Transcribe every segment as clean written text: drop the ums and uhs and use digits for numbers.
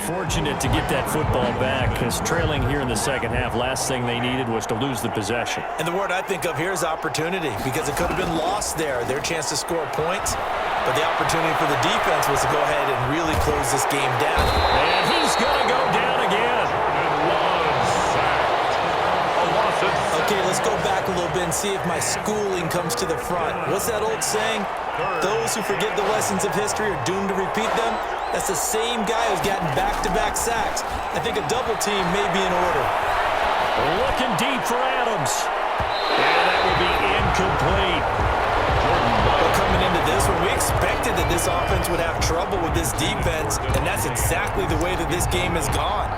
fortunate to get that football back because trailing here in the second half, last thing they needed was to lose the possession. And the word I think of here is opportunity because it could have been lost there, their chance to score points. But the opportunity for the defense was to go ahead and really close this game down. And he's going to go down again. Okay, let's go back a little bit and see if my schooling comes to the front. What's that old saying? Those who forget the lessons of history are doomed to repeat them. That's the same guy who's gotten back-to-back sacks. I think a double team may be in order. Looking deep for Adams. And that will be incomplete. But coming into this one, we expected that this offense would have trouble with this defense, and that's exactly the way that this game has gone.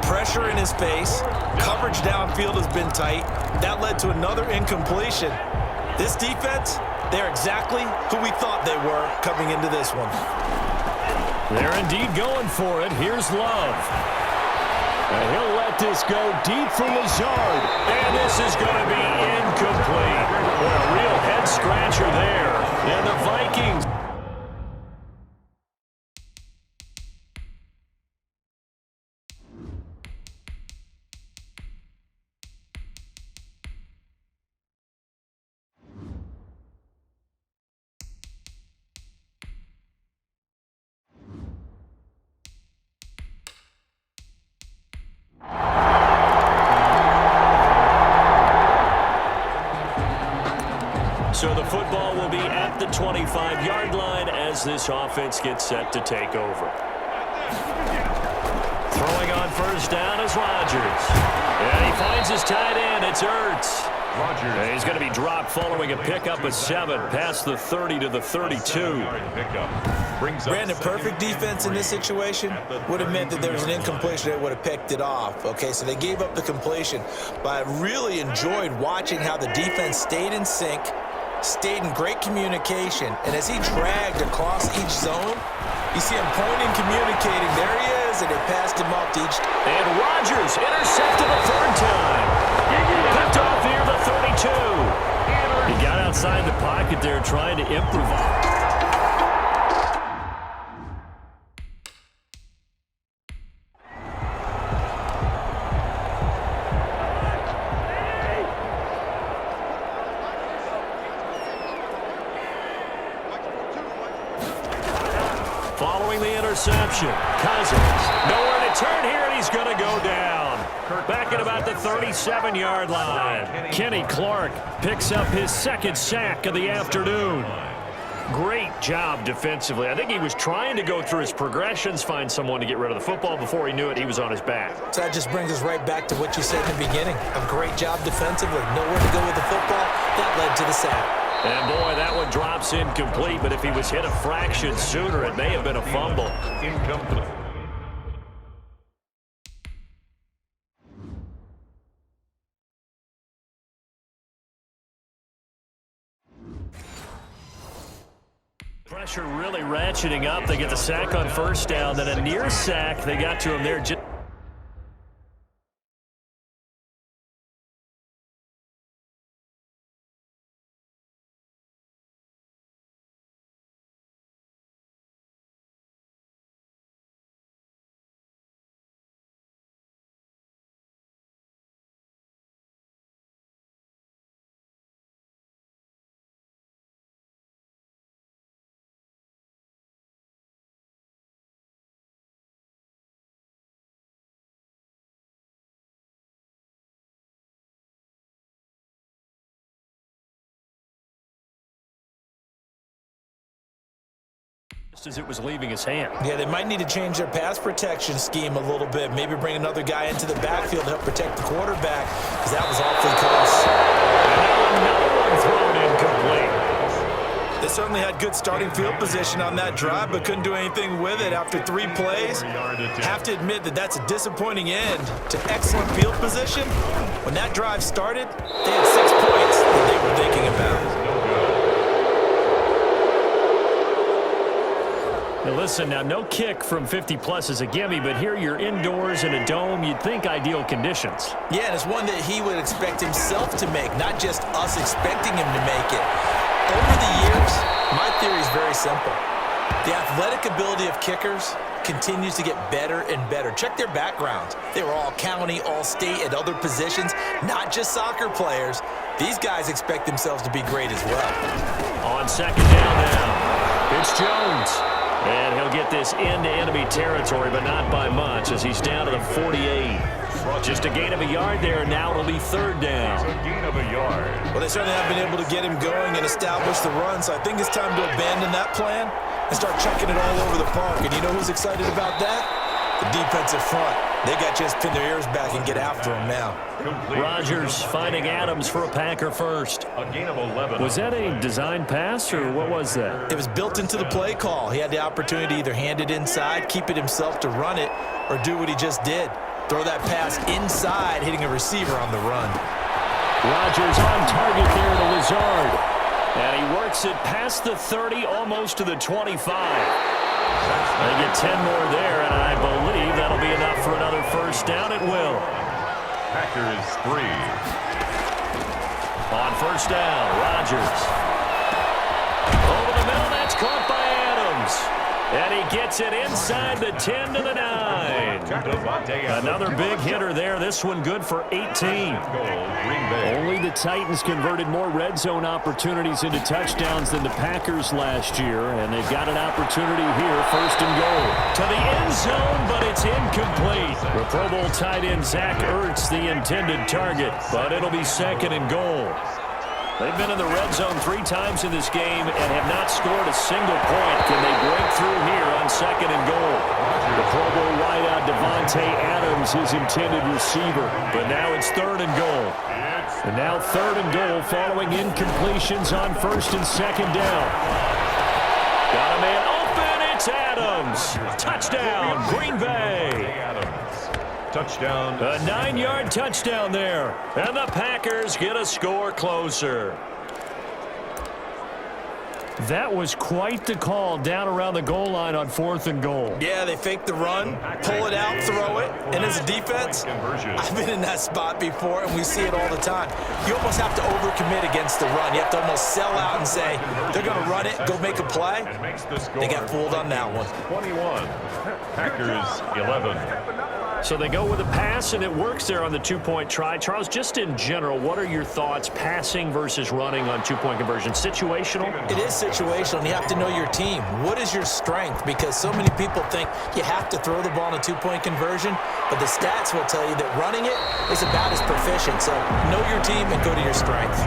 Pressure in his face, coverage downfield has been tight. That led to another incompletion. This defense, they're exactly who we thought they were coming into this one. They're indeed going for it. Here's Love. And he'll let this go deep for Lazard. And this is going to be incomplete. What a real head-scratcher there. And the Vikings. So the football will be at the 25-yard line as this offense gets set to take over. Throwing on first down is Rodgers. And he finds his tight end. It's Ertz. And he's going to be dropped following a pickup of 7 past the 30 to the 32. Brandon, perfect defense in this situation would have meant that there was an incompletion that would have picked it off. Okay, so they gave up the completion. But I really enjoyed watching how the defense stayed in sync, stayed in great communication, and as he dragged across each zone, you see him pointing, communicating. There he is, and they passed him off to each. And Rodgers intercepted a third time. Picked off near the 32. He got outside the pocket there trying to improvise. Following the interception, Cousins. Nowhere to turn here, and he's going to go down. Back at about the 37-yard line. Kenny Clark picks up his second sack of the afternoon. Great job defensively. I think he was trying to go through his progressions, find someone to get rid of the football. Before he knew it, he was on his back. So that just brings us right back to what you said in the beginning. A great job defensively. Nowhere to go with the football. That led to the sack. And, boy, that one drops incomplete, but if he was hit a fraction sooner, it may have been a fumble. Incomplete. Pressure really ratcheting up. They get the sack on first down, then a near sack. They got to him there. As it was leaving his hand. Yeah, they might need to change their pass protection scheme a little bit. Maybe bring another guy into the backfield to help protect the quarterback, because that was awfully close. And another one thrown incomplete. They certainly had good starting field position on that drive, but couldn't do anything with it after 3 plays. Have to admit that that's a disappointing end to excellent field position. When that drive started, they had 6 points that they were thinking about. Now listen, now no kick from 50-plus is a gimme, but here you're indoors in a dome. You'd think ideal conditions. Yeah, and it's one that he would expect himself to make, not just us expecting him to make it. Over the years, my theory is very simple. The athletic ability of kickers continues to get better and better. Check their backgrounds. They were all county, all state, at other positions, not just soccer players. These guys expect themselves to be great as well. On second down now, it's Jones. And he'll get this into enemy territory, but not by much as he's down to the 48. Just a gain of a yard there. Now it'll be third down. A gain of a yard. Well, they certainly have been able to get him going and establish the run, so I think it's time to abandon that plan and start chucking it all over the park. And you know who's excited about that? The defensive front. They got to just pin their ears back and get after him now. Rodgers finding Adams for a Packer first. A gain of 11. Was that a design pass, or what was that? It was built into the play call. He had the opportunity to either hand it inside, keep it himself to run it, or do what he just did. Throw that pass inside, hitting a receiver on the run. Rodgers on target there to Lazard. And he works it past the 30, almost to the 25. They get 10 more there, and I believe that'll be enough for another first down. It will. Packers 3. On first down, Rodgers. Over the middle, that's caught by Adams. And he gets it inside the 10 to the 9. Another big hitter there. This one good for 18. Only the Titans converted more red zone opportunities into touchdowns than the Packers last year, and they've got an opportunity here, first and goal. To the end zone, but it's incomplete. The Pro Bowl tight end Zach Ertz, the intended target, but it'll be second and goal. They've been in the red zone 3 times in this game and have not scored a single point. Can they break through here on second and goal? The Pro Bowl wideout Devontae Adams, his intended receiver. But now it's third and goal. And now third and goal following incompletions on first and second down. Got a man open. It's Adams. Touchdown, Green Bay. Touchdown. A 9-yard touchdown there. And the Packers get a score closer. That was quite the call down around the goal line on fourth and goal. Yeah, they fake the run, pull it out, throw it, and as a defense, I've been in that spot before, and we see it all the time. You almost have to overcommit against the run. You have to almost sell out and say, they're going to run it, go make a play. They got fooled on that one. 21. Packers 11. So they go with a pass, and it works there on the two-point try. Charles, just in general, what are your thoughts passing versus running on two-point conversion? Situational? It is situational, and you have to know your team. What is your strength? Because so many people think you have to throw the ball in a two-point conversion, but the stats will tell you that running it is about as proficient. So know your team and go to your strength.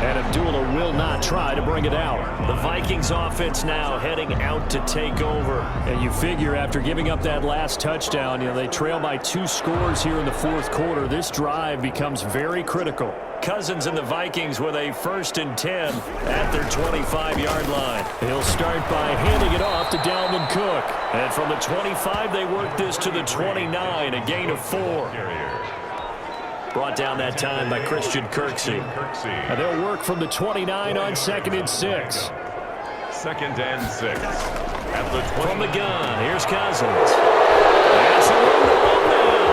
And Abdullah will not try to bring it out. The Vikings offense now heading out to take over. And you figure after giving up that last touchdown, they trail by 2 scores here in the fourth quarter. This drive becomes very critical. Cousins and the Vikings with a 1st and 10 at their 25-yard line. He'll start by handing it off to Dalvin Cook. And from the 25, they work this to the 29, a gain of 4. Brought down that time by Christian Kirksey. And they'll work from the 29 on 2nd and 6. 2nd and 6. At the 20. From the gun, here's Cousins. That's a room to run now.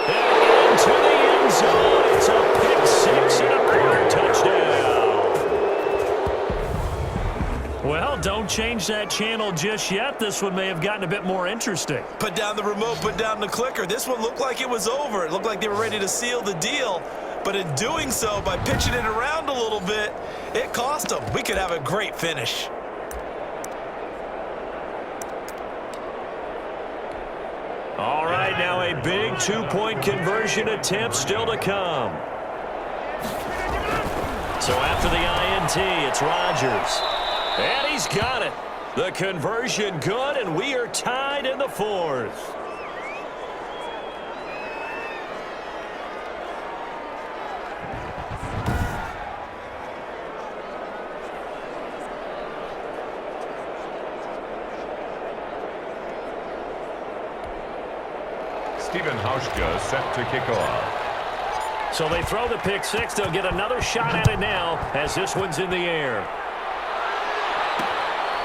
And into the end zone. It's a pick 6 and a Packer touchdown. Well, don't change that channel just yet. This one may have gotten a bit more interesting. Put down the remote, put down the clicker. This one looked like it was over. It looked like they were ready to seal the deal. But in doing so, by pitching it around a little bit, it cost them. We could have a great finish. All right, now a big 2-point conversion attempt still to come. So after the INT, it's Rodgers. And he's got it. The conversion good, and we are tied in the 4th. Stephen Hauschka set to kick off. So they throw the pick 6. They'll get another shot at it now as this one's in the air.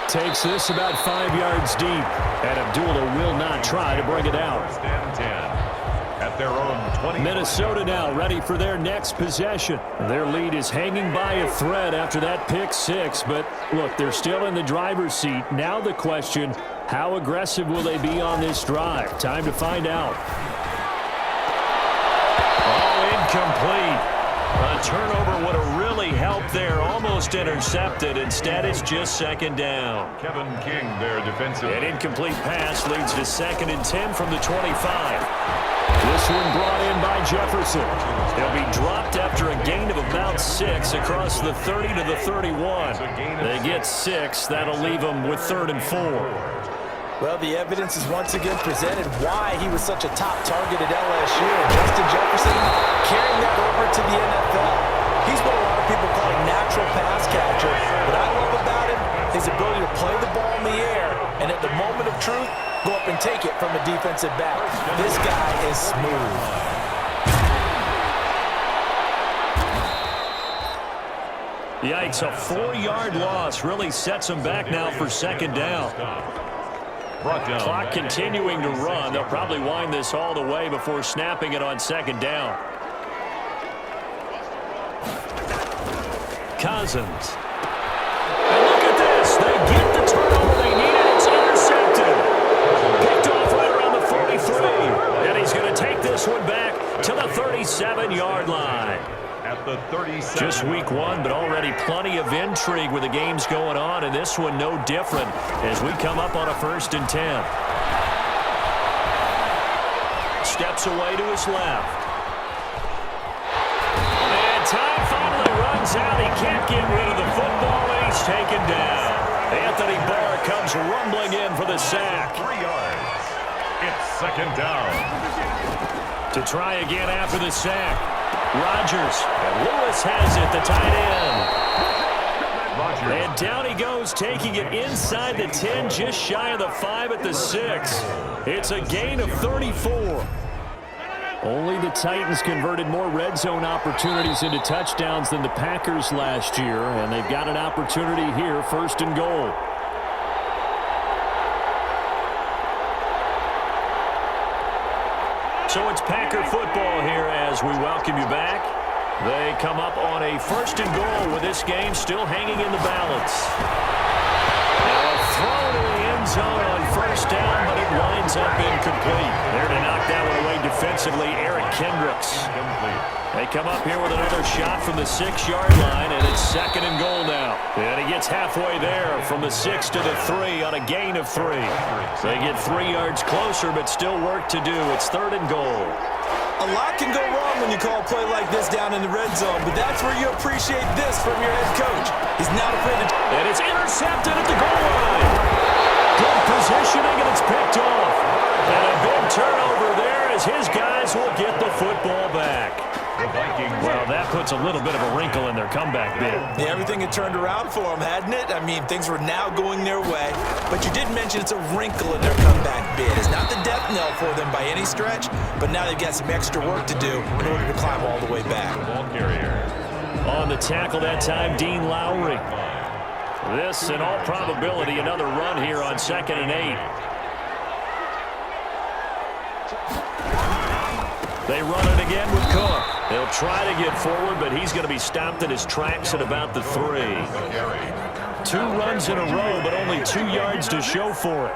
Takes this about 5 yards deep. And Abdullah will not try to bring it out. 1st and 10. At at their own 20. Minnesota now ready for their next possession. Their lead is hanging by a thread after that pick six, but look, they're still in the driver's seat. Now the question, how aggressive will they be on this drive? Time to find out. Oh, incomplete. A turnover would have really helped there. Almost intercepted. Instead, it's just second down. Kevin King, their defensive. An incomplete pass leads to 2nd and 10 from the 25. This one brought in by Jefferson. He'll be dropped after a gain of about 6 across the 30 to the 31. They get 6. That'll leave them with 3rd and 4. Well, the evidence is once again presented why he was such a top target at LSU. And Justin Jefferson carrying that over to the NFL. He's what a lot of people call a natural pass catcher. What I love about him, his ability to play the ball in the air, and at the moment of truth, go up and take it from a defensive back. This guy is smooth. Yikes, a 4-yard loss really sets them back now for 2nd down. Clock continuing to run. They'll probably wind this all the way before snapping it on 2nd down. Cousins. And look at this. They get the turnover they needed. It's intercepted. Picked off right around the 43. And he's going to take this one back to the 37-yard line. At the 37. Just week 1, but already plenty of intrigue with the games going on, and this one no different as we come up on a 1st and 10. Steps away to his left. And time finally runs out. He can't get rid of the football, and he's taken down. Anthony Barr comes rumbling in for the sack. 3 yards. It's 2nd down. To try again after the sack. Rodgers, and Lewis has it, the tight end. And down he goes, taking it inside the 10, just shy of the 5 at the 6. It's a gain of 34. Only the Titans converted more red zone opportunities into touchdowns than the Packers last year, and they've got an opportunity here, 1st and goal. So it's Packer football here as we welcome you back. They come up on a 1st and goal with this game still hanging in the balance. Now a throw to the end zone on 1st down, but it winds up incomplete. There to knock that one away defensively, Eric Kendricks. They come up here with another shot from the 6-yard line, and it's 2nd and goal now. And he gets halfway there from the 6 to the 3 on a gain of 3. They get 3 yards closer, but still work to do. It's 3rd and goal. A lot can go wrong when you call a play like this down in the red zone, but that's where you appreciate this from your head coach. He's not afraid to... And it's intercepted at the goal line. Good positioning, and it's picked off. And a big turnover there as his guys will get the football back. Well, that puts a little bit of a wrinkle in their comeback bid. Yeah, everything had turned around for them, hadn't it? I mean, things were now going their way. But you did mention it's a wrinkle in their comeback bid. It's not the death knell for them by any stretch, but now they've got some extra work to do in order to climb all the way back. Ball carrier. On the tackle that time, Dean Lowry. This, in all probability, another run here on 2nd and 8. They run it again with Cook. They'll try to get forward, but he's going to be stopped in his tracks at about the 3. 2 runs in a row, but only 2 yards to show for it.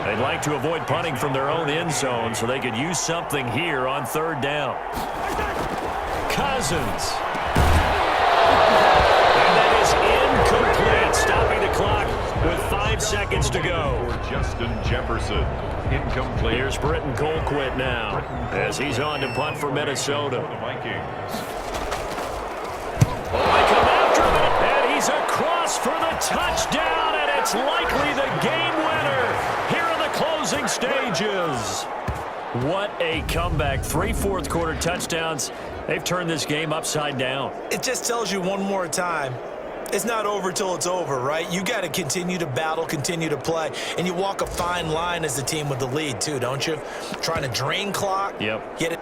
They'd like to avoid punting from their own end zone so they could use something here on 3rd down. Cousins. And that is incomplete, stopping the clock with 5 seconds to go. For Justin Jefferson. Incomplete. Here's Britton Colquitt now as he's on to punt for Minnesota. The Vikings. Oh, they come after him, and he's across for the touchdown, and it's likely the game winner here in the closing stages. What a comeback. 3 fourth-quarter touchdowns. They've turned this game upside down. It just tells you one more time, it's not over till it's over, right? You got to continue to battle, continue to play, and you walk a fine line as the team with the lead, too, don't you? Trying to drain clock. Yep. Get it.